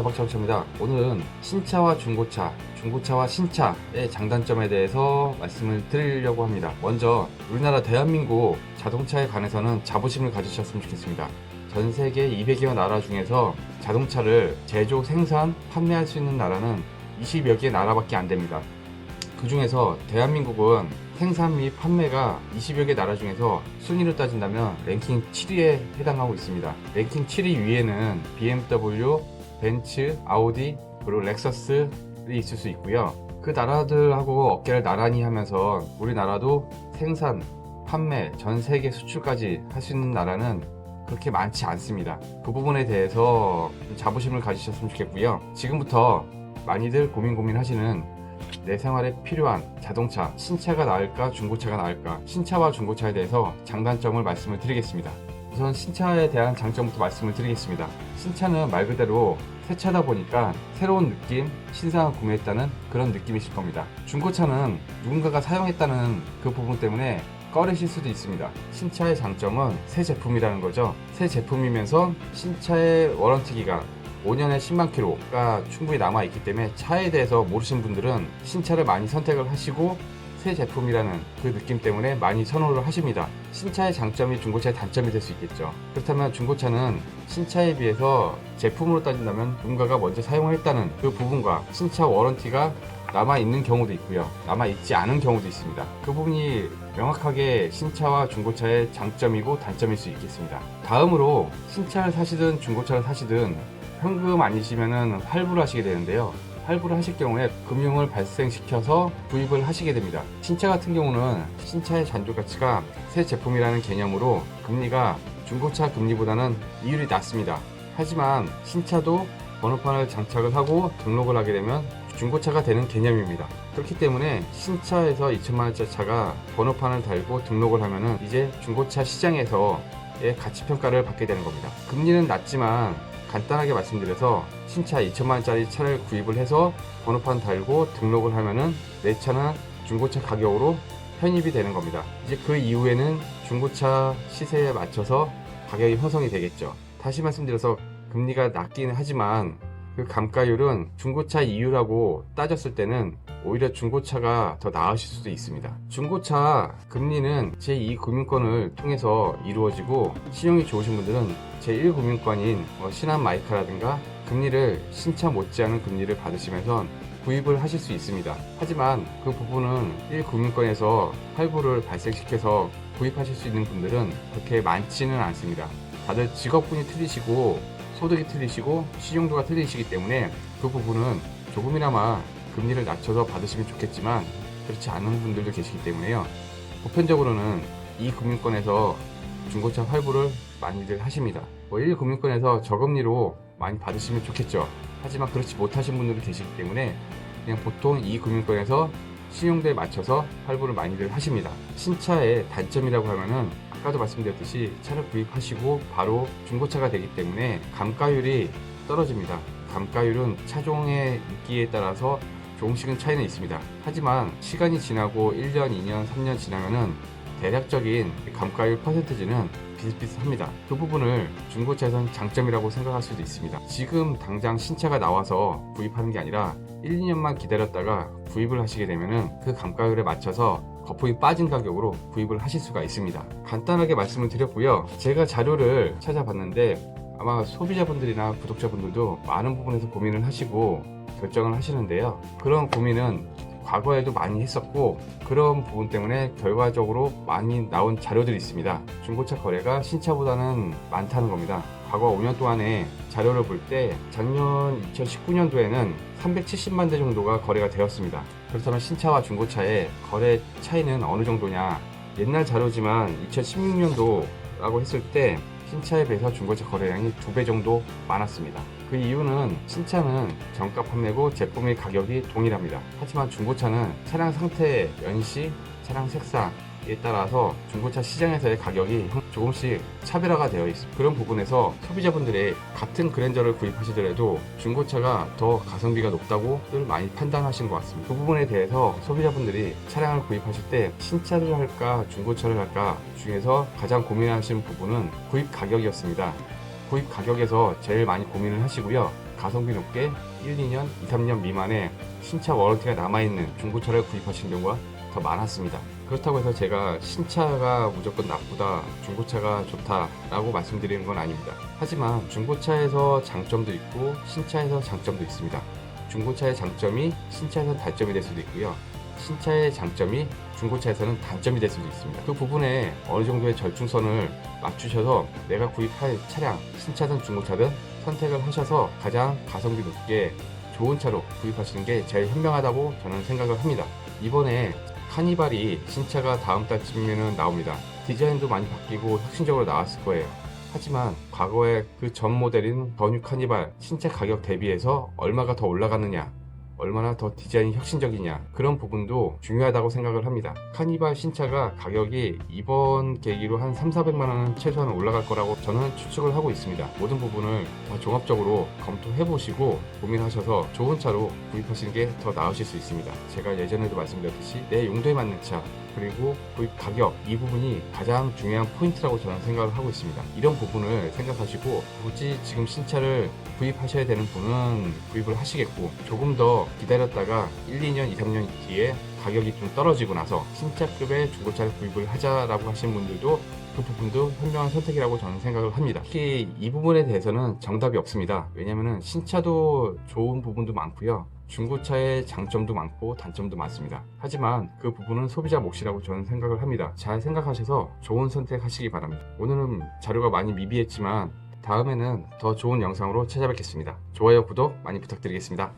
박차박차입니다. 오늘은 신차와 중고차, 중고차와 신차의 장단점에 대해서 말씀을 드리려고 합니다. 먼저 우리나라 대한민국 자동차에 관해서는 자부심을 가지셨으면 좋겠습니다. 전 세계 200여 나라 중에서 자동차를 제조, 생산, 판매할 수 있는 나라는 20여 개 나라밖에 안 됩니다. 그 중에서 대한민국은 생산 및 판매가 20여 개 나라 중에서 순위로 따진다면 랭킹 7위에 해당하고 있습니다. 랭킹 7위 위에는 BMW, 벤츠, 아우디, 그리고 렉서스이 있을 수 있고요. 그 나라들하고 어깨를 나란히 하면서 우리나라도 생산, 판매, 전 세계 수출까지 할 수 있는 나라는 그렇게 많지 않습니다. 그 부분에 대해서 자부심을 가지셨으면 좋겠고요. 지금부터 많이들 고민하시는 내 생활에 필요한 자동차, 신차가 나을까 중고차가 나을까, 신차와 중고차에 대해서 장단점을 말씀을 드리겠습니다. 우선 신차에 대한 장점부터 말씀을 드리겠습니다. 신차는 말 그대로 새 차다 보니까 새로운 느낌, 신상을 구매했다는 그런 느낌이실 겁니다. 중고차는 누군가가 사용했다는 그 부분 때문에 꺼리실 수도 있습니다. 신차의 장점은 새 제품이라는 거죠. 새 제품이면서 신차의 워런티 기간 5년에 10만 킬로가 충분히 남아있기 때문에 차에 대해서 모르시는 분들은 신차를 많이 선택을 하시고 새 제품이라는 그 느낌 때문에 많이 선호를 하십니다. 신차의 장점이 중고차의 단점이 될 수 있겠죠. 그렇다면 중고차는 신차에 비해서 제품으로 따진다면 누군가가 먼저 사용했다는 그 부분과 신차 워런티가 남아있는 경우도 있고요. 남아있지 않은 경우도 있습니다. 그 부분이 명확하게 신차와 중고차의 장점이고 단점일 수 있겠습니다. 다음으로 신차를 사시든 중고차를 사시든 현금 아니시면 할부를 하시게 되는데요. 할부를 하실 경우에 금융을 발생시켜서 구입을 하시게 됩니다. 신차 같은 경우는 신차의 잔존 가치가 새 제품이라는 개념으로 금리가 중고차 금리보다는 이율이 낮습니다. 하지만 신차도 번호판을 장착을 하고 등록을 하게 되면 중고차가 되는 개념입니다. 그렇기 때문에 신차에서 2천만원짜리 차가 번호판을 달고 등록을 하면은 이제 중고차 시장에서의 가치평가를 받게 되는 겁니다. 금리는 낮지만 간단하게 말씀드려서 신차 2천만원짜리 차를 구입을 해서 번호판 달고 등록을 하면은 내 차는 중고차 가격으로 편입이 되는 겁니다. 이제 그 이후에는 중고차 시세에 맞춰서 가격이 형성이 되겠죠. 다시 말씀드려서 금리가 낮기는 하지만 그 감가율은 중고차 이율하고 따졌을 때는 오히려 중고차가 더 나으실 수도 있습니다. 중고차 금리는 제2금융권을 통해서 이루어지고 신용이 좋으신 분들은 제1금융권인 신한마이카라든가 금리를 신차 못지않은 금리를 받으시면서 구입을 하실 수 있습니다. 하지만 그 부분은 1금융권에서 할부를 발생시켜서 구입하실 수 있는 분들은 그렇게 많지는 않습니다. 다들 직업군이 틀리시고 소득이 틀리시고 신용도가 틀리시기 때문에 그 부분은 조금이나마 금리를 낮춰서 받으시면 좋겠지만 그렇지 않은 분들도 계시기 때문에요. 보편적으로는 이 금융권에서 중고차 할부를 많이들 하십니다. 1금융권에서 저금리로 많이 받으시면 좋겠죠. 하지만 그렇지 못하신 분들도 계시기 때문에 그냥 보통 이 금융권에서 신용도에 맞춰서 할부를 많이들 하십니다. 신차의 단점이라고 하면은 아까도 말씀드렸듯이 차를 구입하시고 바로 중고차가 되기 때문에 감가율이 떨어집니다. 감가율은 차종의 인기에 따라서 조금씩은 차이는 있습니다. 하지만 시간이 지나고 1년, 2년, 3년 지나면은 대략적인 감가율 퍼센티지는 비슷비슷합니다. 그 부분을 중고차에선 장점이라고 생각할 수도 있습니다. 지금 당장 신차가 나와서 구입하는 게 아니라 1, 2년만 기다렸다가 구입을 하시게 되면은 그 감가율에 맞춰서 거품이 빠진 가격으로 구입을 하실 수가 있습니다. 간단하게 말씀을 드렸고요. 제가 자료를 찾아봤는데 아마 소비자분들이나 구독자분들도 많은 부분에서 고민을 하시고 결정을 하시는데요. 그런 고민은 과거에도 많이 했었고 그런 부분 때문에 결과적으로 많이 나온 자료들이 있습니다. 중고차 거래가 신차보다는 많다는 겁니다. 과거 5년 동안에 자료를 볼 때 작년 2019년도에는 370만 대 정도가 거래가 되었습니다. 그렇다면 신차와 중고차의 거래 차이는 어느 정도냐? 옛날 자료지만 2016년도라고 했을 때 신차에 비해서 중고차 거래량이 2배 정도 많았습니다. 그 이유는 신차는 정가 판매고 제품의 가격이 동일합니다. 하지만 중고차는 차량 상태, 연식, 차량 색상에 따라서 중고차 시장에서의 가격이 조금씩 차별화가 되어 있습니다. 그런 부분에서 소비자분들이 같은 그랜저를 구입하시더라도 중고차가 더 가성비가 높다고들 많이 판단하신 것 같습니다. 그 부분에 대해서 소비자분들이 차량을 구입하실 때 신차를 할까 중고차를 할까 중에서 가장 고민하시는 부분은 구입 가격이었습니다. 구입 가격에서 제일 많이 고민을 하시고요. 가성비 높게 1, 2년, 2, 3년 미만의 신차 워런티가 남아있는 중고차를 구입하시는 경우가 더 많았습니다. 그렇다고 해서 제가 신차가 무조건 나쁘다, 중고차가 좋다라고 말씀드리는 건 아닙니다. 하지만 중고차에서 장점도 있고 신차에서 장점도 있습니다. 중고차의 장점이 신차에서는 단점이 될 수도 있고요. 신차의 장점이 중고차에서는 단점이 될 수도 있습니다. 그 부분에 어느 정도의 절충선을 맞추셔서 내가 구입할 차량, 신차든 중고차든 선택을 하셔서 가장 가성비 높게 좋은 차로 구입하시는 게 제일 현명하다고 저는 생각을 합니다. 이번에 카니발이 신차가 다음 달쯤이면 나옵니다. 디자인도 많이 바뀌고 혁신적으로 나왔을 거예요. 하지만 과거의 그 전 모델인 더 뉴 카니발 신차 가격 대비해서 얼마가 더 올라가느냐, 얼마나 더 디자인이 혁신적이냐, 그런 부분도 중요하다고 생각을 합니다. 카니발 신차가 가격이 이번 계기로 한 3,400만원은 최소한 올라갈 거라고 저는 추측을 하고 있습니다. 모든 부분을 다 종합적으로 검토해 보시고 고민하셔서 좋은 차로 구입하시는 게 더 나으실 수 있습니다. 제가 예전에도 말씀드렸듯이 내 용도에 맞는 차, 그리고 구입 가격, 이 부분이 가장 중요한 포인트라고 저는 생각을 하고 있습니다. 이런 부분을 생각하시고 굳이 지금 신차를 구입하셔야 되는 분은 구입을 하시겠고, 조금 더 기다렸다가 1, 2년, 2, 3년 뒤에 가격이 좀 떨어지고 나서 신차급의 중고차를 구입을 하자라고 하시는 분들도 그 부분도 현명한 선택이라고 저는 생각을 합니다. 특히 이 부분에 대해서는 정답이 없습니다. 왜냐하면 신차도 좋은 부분도 많고요, 중고차의 장점도 많고 단점도 많습니다. 하지만 그 부분은 소비자 몫이라고 저는 생각을 합니다. 잘 생각하셔서 좋은 선택하시기 바랍니다. 오늘은 자료가 많이 미비했지만 다음에는 더 좋은 영상으로 찾아뵙겠습니다. 좋아요, 구독 많이 부탁드리겠습니다.